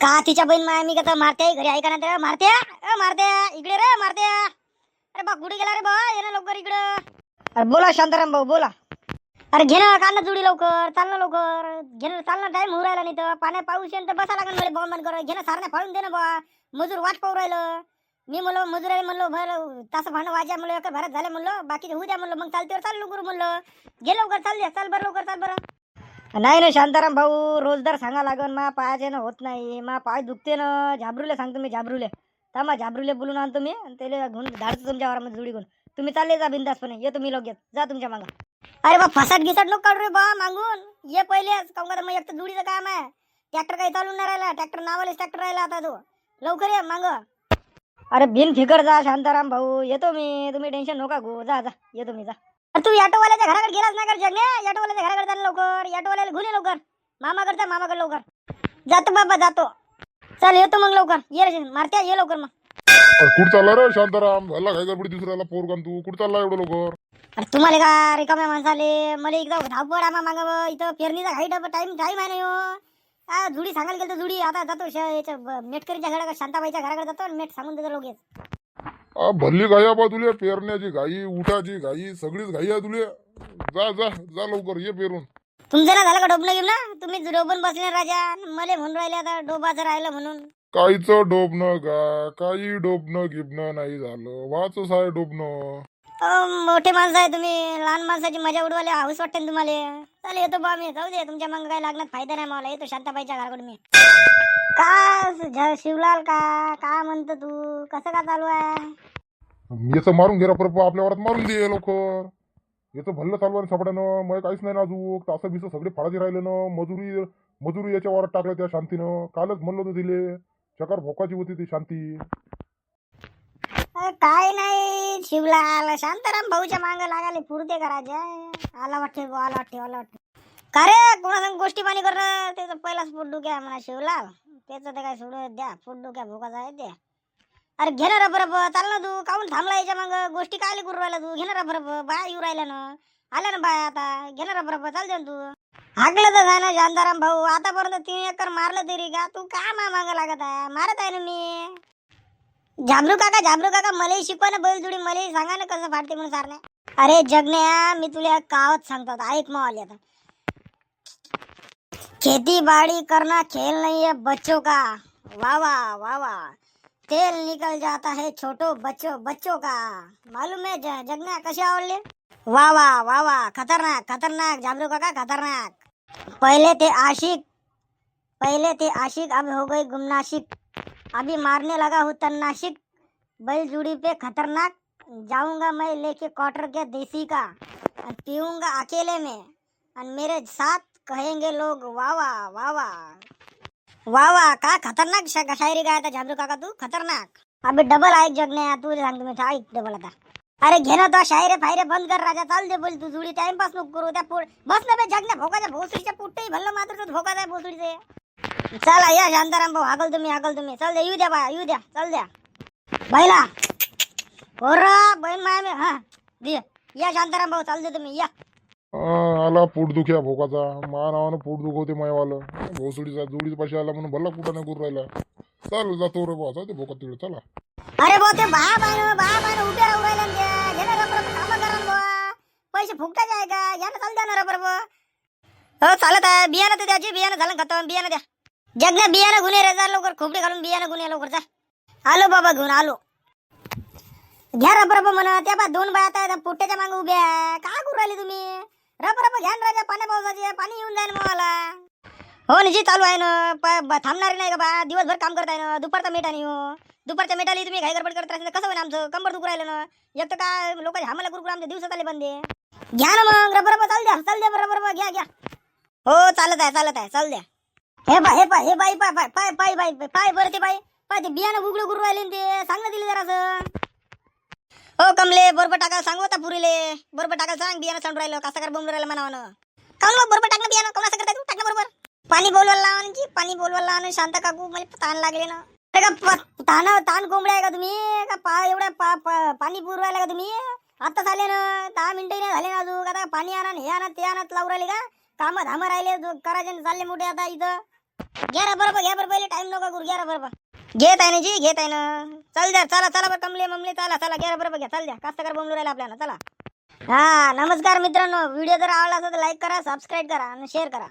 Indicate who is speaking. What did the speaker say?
Speaker 1: का तिच्या बहीण मी का मारते घरी ऐका ना तर मारते मारते इकडे रे मारते. अरे बा कुठे गेला रे बा ये ना लवकर इकडं. अरे बोला शांताराम भाऊ बोला. अरे घे ना काढ ना जुडी लवकर चाल ना लवकर घे ना चाल ना टाइम होऊ राहिला नाही तर पाण्या पाऊस येईन तर बसा लागेल मला बॉम्ब बंद कर घे ना सारण्या फाळून दे ना बा. मजूर वाट पाहू राहिलं मी म्हणलो मजुराला म्हणलो भर तास भांडं वाजा म्हणलं एका भरात झाले म्हणलं बाकीचे होऊ द्या म्हणलं मग चालते चाल लवकर म्हणलं घे लवकर चाल द्या चाल बरं लवकर चाल बरं. नाही ना शांताराम भाऊ रोजदार सांगा लागन मा पायाचे ना होत नाही मा पाय दुखते ना झाबरूले सांगतो मी झाबरूले थांबा झाबरूले बोलून आणतो मी त्याला घेऊन धाडतो तुमच्या वारामध्ये जुडी घेऊन तुम्ही चालले जा बिंदासपणे येतो मी लगेच जा तुमच्या मागं. अरे बा फसाट गिसाट नको काढू रे बा मागून ये पहिलेच काऊन का मग एक तर जुडीचं काम आहे ट्रॅक्टर काही चालून नाही राहिला ट्रॅक्टर नावालेच ट्रॅक्टर राहिला आता तो लवकर ये माग. अरे बिन फिकर जा शांताराम भाऊ येतो मी तुम्ही टेन्शन नका गो जा जा येतो मी जा. तू ऑटोवाल्याच्या घराकडे गेलाच नाही कर जगने ऑटोवाल्याच्या घराकडे जा लवकर ऑटोवाल्याला घेऊन ये लवकर मामाकडे लवकर जातो बाबा जातो चल येतो मग लवकर ये रे मारत्या ये लवकर मग.
Speaker 2: कुठं चालला रे शांताराम झाला काय गडबडी दुसऱ्याला पोरगान तू कुठं चालला एवढं लवकर.
Speaker 1: अरे तुम्हाला का रिकाम्या माणसाले मला एकदा धावपळ आम्हा मागावं इथं पेरणीचा घाईट टाइम आहे नाही हो जुडी सांगायला गेलं तर जुडी आता जातो मेटकरीच्या घराकडे शांताबाईच्या घराकडे जातो आणि मेट सांगून देतो लगेच.
Speaker 2: भल्ली घाई आहे बा तुले पेरण्याची घाई उठाची घाई सगळीच घाई आहे तुले जा जा जा लवकर ये पेरून.
Speaker 1: तुमचं ना झालं का डोबणं घेऊन ना तुम्ही डोबून बसले राजा मला म्हणून राहिले आता डोबाचं राहिलं म्हणून.
Speaker 2: काहीच डोबणं का काही डोबणं गिबणं नाही झालं वाचच आहे डोबणं.
Speaker 1: मोठे माणसं आहे तुम्ही लहान माणसाची मजा उडवायला हाऊस वाटते ना तुम्हाला. चल येतो बा मी जाऊ दे तुमच्या मग काय लागण्यात फायदा नाही मला येतो शांताबाईच्या घराकडे मी. का शिवलाल का म्हणतो तू कसं का चालू आहे.
Speaker 2: याचं मारून घे परत आपल्या वरात मारून दे लवकर याचं भल्लं चालू आहे सापड्यानं मग काहीच नाही ना अजून तासं बिसं सगळे फाळाचे राहिले ना मजुरी याच्या वरात टाकल्या त्या शांतीनं कालच म्हणलं होतं तिले चकार भोकाची होती ती शांती.
Speaker 1: काय नाही शिवलाल शांताराम भाऊच्या मांग लागाले पुरते करायचे आला वाटते का रे कोणासंग गोष्टी पाणी करणं त्याचं पहिलाच पोटडुक्या म्हणा शिवलाल त्याचं ते काय सोडून द्या पोटडुक्या भोकाचा आहे ते. अरे घे ना रब चाल ना तू काऊन थांबला याच्या मग गोष्टी काय करू राहिला तू घे ना रब बाय येऊ राहिला ना आल्या ना बाय आता घे ना रब चाल दे तू हाकलं तर जाय ना शांताराम भाऊ आतापर्यंत 3 एकर मारलं तरी का तू का माग लागत आहे मारत आहे ना मी. झाबरू काका मलाही शिकवा ना बैलजुडी मलाही सांगा ना कसं फाडते म्हणून सारण्या. अरे जगण्या मी तुला कावत सांगतो ऐक मग आली आता खेती बाड़ी करना खेल नहीं है बच्चों का वाह वाह वाह वाह तेल निकल जाता है छोटो बच्चों का मालूम है जगण्या कसे आवडले वाह वाह वाह वाह खतरनाक झाबरू काका खतरनाक. पहले थे आशिक अब हो गई गुमनाशिक अभी मारने लगा हूँ तन्नाशिक बैलजूड़ी पे खतरनाक जाऊंगा मैं लेके क्वार्टर के देसी का पीऊंगा अकेले में और मेरे साथ कहेंगे लोग वाह वाह वाह वाह वाह वाह का खतरनाक शायरी गाया था झाबरू काका तू खतरनाक. अभी डबल ऐक जगने तू सांगतो मी ऐक डबल आता. अरे घे ना तो शायरे फायरे बंद कर राजा चाल दे बोल तू जुडी टाइमपास नको करू त्या बस ना बे जगण्या भोकाच्या भोसडीच्या पुट्टही भल्लं मात्र तू भोकाच आहे भोसडीचे. चला या शांताराम भाऊ हाकल तुम्ही चल द्या येऊ द्या चल द्या बाईला ओरा बहीण माया मी हा दे या शांताराम भाऊ चाल दे तुम्ही या.
Speaker 2: आला पोटदुख्या भोकाचा मा नावानं पोट दुखवते मायवालं भोसडीचा जोडीच पाशी आला म्हणून भल्ला कुठं नाही करू राहिला चाल जातो रे बा ते भोकात तिकडे चला.
Speaker 1: अरे भाऊ ते बा बाय उभे राहू राहिला घे ना रबर काम करा बा पैसे फुकटाचे आहे का या ना चाल द्या ना रबर हो चालत आहे बियाणं तर द्याची बियाणं झालं खतम बियाणं द्या जगण्या बियाणं गुन्हे रे जा लवकर खोपडे घालून बियाणं गुन्हे लवकर जा. आलो बाबा घेऊन आलो घ्या रबर म्हणा त्या बा 2 बाया आता पोट्याच्या मागे उभ्या का करू राहिले तुम्ही रबर घ्या ना राजा पाण्या पावसाचे पाणी येऊन जाईल मग मला. हो निजी चालू आहे ना थांबणार नाही का बा दिवसभर काम करताय ना दुपारचा मेट आणि दुपारच्या मेटाली तुम्ही घाई गडबड करत राहिले कसं होईल आमचं कंबर दुखू राहिलं ना एक तर काय लोकांचे हामाला कुरकुर आमच्या दिवसात आले बंदे घ्या ना मग रबर चाल द्या रबर घ्या हो चालत आहे चाल द्या. हे बाई पाय बरं ते पाय ते बियाणं उघडं करू राहिले ते सांग ना दिले जरासं. हो कमले बरोबर टाकायला सांगू आता पुरीले बरोबर टाकायला सांग बियाणं सांडू राहिलं कसं कर बोंबलू राहिलं म्हणावं काऊन मग बरोबर टाकणं बियाणं कोणाचं करताय तू टाकणं बरोबर पाणी बोलवायला लावा शांता काकू मला ताण लागले ना. ताण कोंबड्या आहे का तुम्ही का एवढ्या पाणी पुरवायला का तुम्ही आताच आले ना 10 मिनिटं नाही झाले ना अजून आता पाणी आणा हे आणा ते आणत लावू राहिले का काम धाम राहिले करायचे चालले मोठे आता इथं घ्या बरोबर पहिले टाइम नको लवकर गुर घ्या बरोबर. घेत आहे ना जी, घेत आहे ना. चल द्या, चला चला बरं, कमले ममले चला चला, घ्या बरोबर घ्या, चल द्या. कास्तकार बोंबलू राहिला आपल्याला, चला. हा नमस्कार मित्रांनो, व्हिडिओ जर आवडला असेल तर लाईक करा, सबस्क्राईब करा आणि शेअर करा.